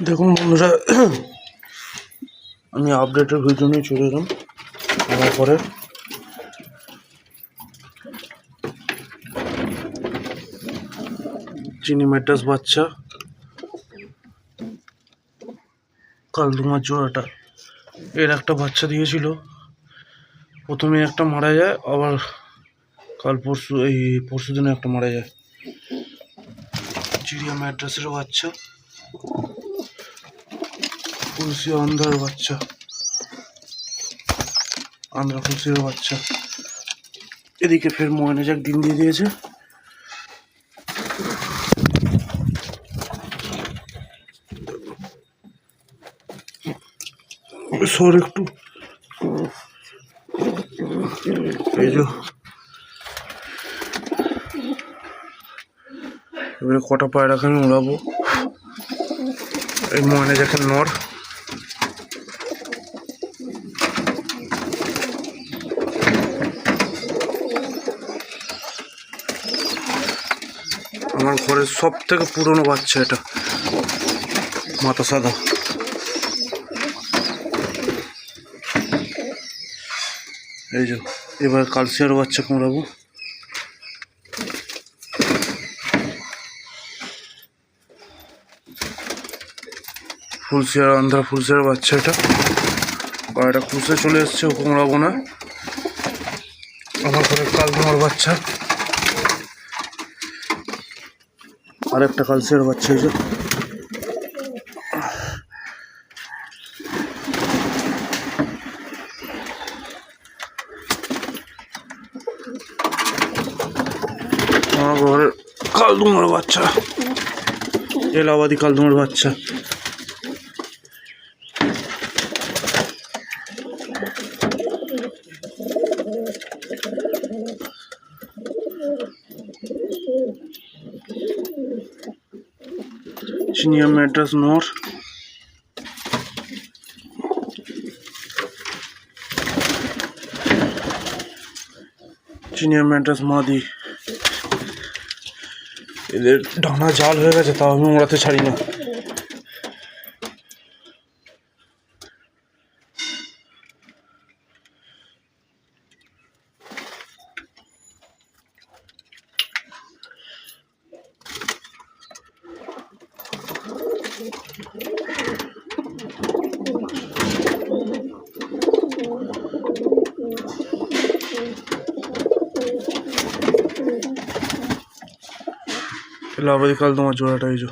দেখুন বন্ধুরা, আমি আপডেটের ভিডিও নিয়ে চলে এলাম। আমার পরে চিনি ম্যাড্রাস বাচ্চা কালদুমার জোড়াটা, এর একটা বাচ্চা দিয়েছিল। প্রথমে একটা মারা যায়, আবার পরশু দিনে একটা মারা যায়। চিড়িয়া ম্যাড্রাসের বাচ্চা, ফুলসি আন্ধ্রার বাচ্চা, আন্ধ্রা ফুলসির বাচ্চা। এদিকে ফের ময়নাজাক ডিম দিয়ে দিয়েছে। সর একটু, এই যে এবারে কটা পায়রাকে আমি উড়াবো। এই ময়নাজাকের নর, আমার ঘরের সব থেকে পুরনো বাচ্চা এটা, মাথা সাদা। এই যে এবার কালসিয়ার বাচ্চা কুমড়াবো। ফুলসিয়ার আন্ধ্রা ফুলসিয়ার বাচ্চা এটা, আর এটা খুশে চলে এসছে, ও কুমড়াবো না। আমার ঘরে কালদুমার বাচ্চা, আর একটা কালসিয়ার বাচ্চা। এই যে আমার ঘরের কালদুমার বাচ্চা, এলাহাবাদি কালদুমার বাচ্চা। চিনিয়া ম্যাড্রাস নর, চিনিয়া ম্যাড্রাস মাদি। এদের ডানা জাল হয়ে গেছে, তাও আমি ওড়াতে ছাড়ি না। এলাহাবাদি কালদুমার জোড়াটা, এই যে